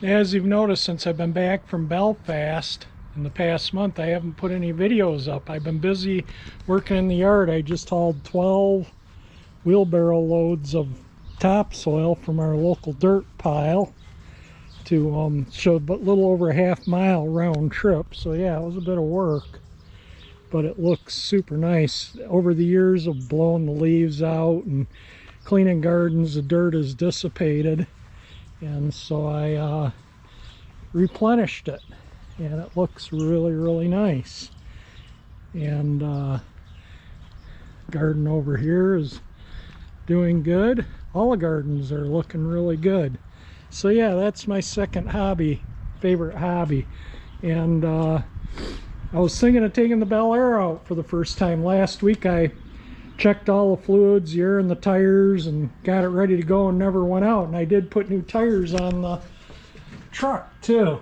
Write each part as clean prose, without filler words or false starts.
As you've noticed, since I've been back from Belfast in the past month, I haven't put any videos up. I've been busy working in the yard. I just hauled 12 wheelbarrow loads of topsoil from our local dirt pile to show a little over a half-mile round trip. So yeah, it was a bit of work, but it looks super nice. Over the years of blowing the leaves out and cleaning gardens, the dirt is dissipated, and so I replenished it, and it looks really nice. And garden over here is doing good. All the gardens are looking really good. So yeah, that's my second favorite hobby. And I was thinking of taking the Bel Air out for the first time. Last week I checked all the fluids, the air in the tires, and got it ready to go and never went out. And I did put new tires on the truck too.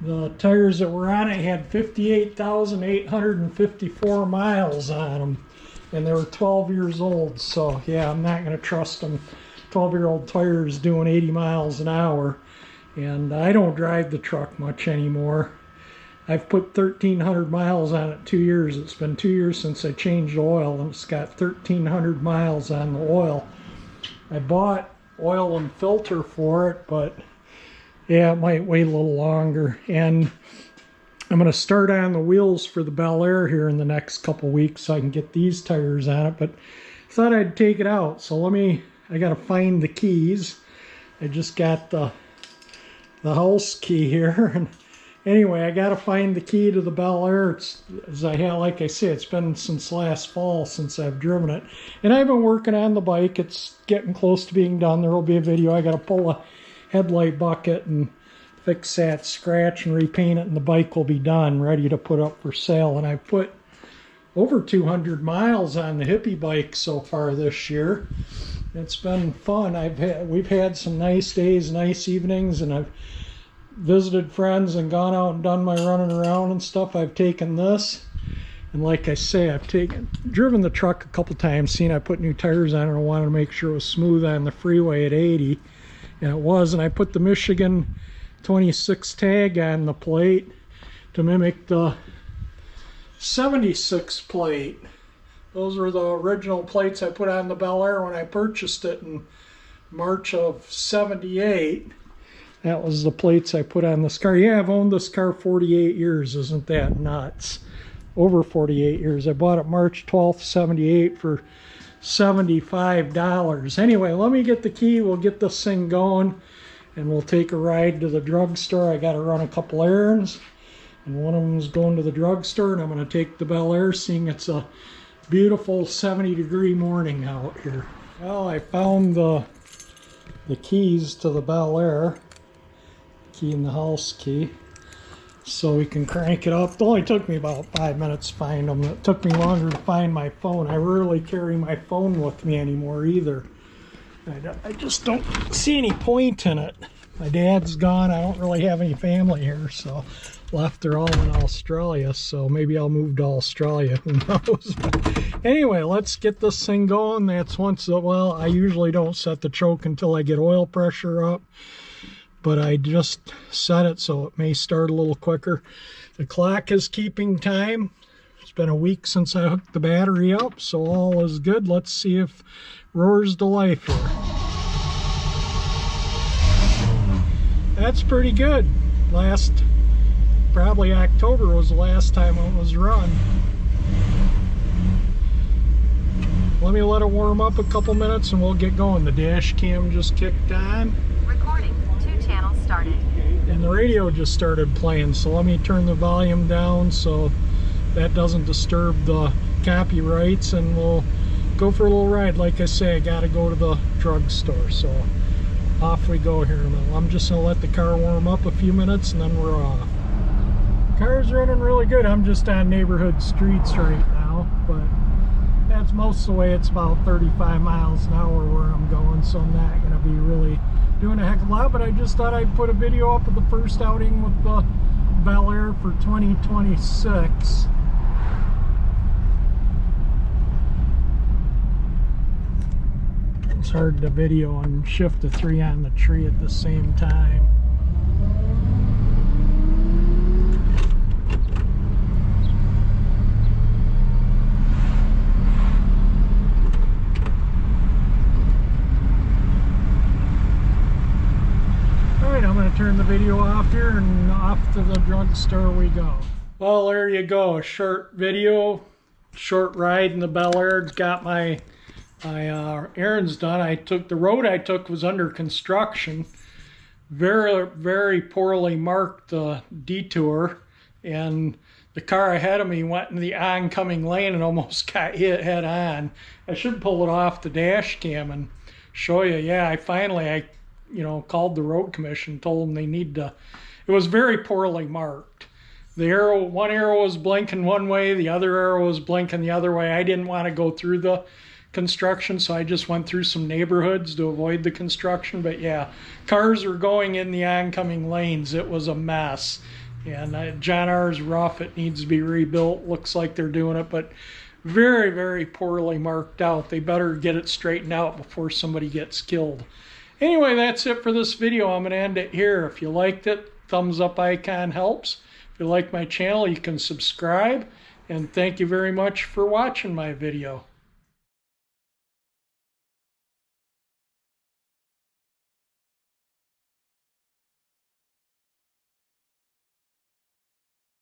The tires that were on it had 58,854 miles on them, and they were 12 years old. So yeah, I'm not going to trust them 12-year-old tires doing 80 miles an hour. And I don't drive the truck much anymore. I've put 1,300 miles on it 2 years. It's been 2 years since I changed oil, and it's got 1,300 miles on the oil. I bought oil and filter for it, but yeah, it might wait a little longer. And I'm going to start on the wheels for the Bel Air here in the next couple weeks so I can get these tires on it. But I thought I'd take it out. So I got to find the keys. I just got the house key here. And anyway, I got to find the key to the Bel Air. Like I say, it's been since last fall since I've driven it. And I've been working on the bike. It's getting close to being done. There will be a video. I got to pull a headlight bucket and fix that scratch and repaint it, and the bike will be done, ready to put up for sale. And I put over 200 miles on the hippie bike so far this year. It's been fun. We've had some nice days, nice evenings, and I've visited friends and gone out and done my running around and stuff. I've taken this, and like I say, I've driven the truck a couple times, seen I put new tires on it. I wanted to make sure it was smooth on the freeway at 80, and it was. And I put the Michigan 26 tag on the plate to mimic the 76 plate. Those were the original plates I put on the Bel Air when I purchased it in March of '78. That was the plates I put on this car. Yeah, I've owned this car 48 years. Isn't that nuts? Over 48 years. I bought it March 12th, '78 for $75. Anyway, let me get the key. We'll get this thing going, and we'll take a ride to the drugstore. I got to run a couple errands, and one of them is going to the drugstore, and I'm going to take the Bel Air, seeing it's a beautiful 70-degree morning out here. Well, I found the keys to the Bel Air. Key in the house key. So we can crank it up. It only took me about 5 minutes to find them. It took me longer to find my phone. I rarely carry my phone with me anymore either. I just don't see any point in it. My dad's gone. I don't really have any family here, so left her all in Australia. So maybe I'll move to Australia. Who knows? But anyway, let's get this thing going. That's well, I usually don't set the choke until I get oil pressure up, but I just set it so it may start a little quicker. The clock is keeping time. It's been a week since I hooked the battery up, so all is good. Let's see if it roars to life here. That's pretty good. Probably October was the last time it was run. Let me let it warm up a couple minutes and we'll get going. The dash cam just kicked on. Recording, 2 channels started. And the radio just started playing, so let me turn the volume down so that doesn't disturb the copyrights, and we'll go for a little ride. Like I say, I gotta go to the drugstore, so off we go here now. I'm just gonna let the car warm up a few minutes and then we're off. Car's running really good. I'm just on neighborhood streets right now, but that's most of the way. It's about 35 miles an hour where I'm going, so I'm not gonna be really doing a heck of a lot, but I just thought I'd put a video up of the first outing with the Bel Air for 2026. It's hard to video and shift the 3 on the tree at the same time. the video off here and off to the drugstore we go. Well, there you go, a short video, short ride in the Bel Air. Got my errands done. The road I took was under construction. Very poorly marked detour, and the car ahead of me went in the oncoming lane and almost got hit head on. I should pull it off the dash cam and show you. Yeah, I finally called the road commission, told them they need to. It was very poorly marked. One arrow was blinking one way, the other arrow was blinking the other way. I didn't want to go through the construction, so I just went through some neighborhoods to avoid the construction. But yeah, cars were going in the oncoming lanes. It was a mess. And John R's rough. It needs to be rebuilt. Looks like they're doing it, but very poorly marked out. They better get it straightened out before somebody gets killed. Anyway, that's it for this video. I'm going to end it here. If you liked it, thumbs up icon helps. If you like my channel, you can subscribe. And thank you very much for watching my video.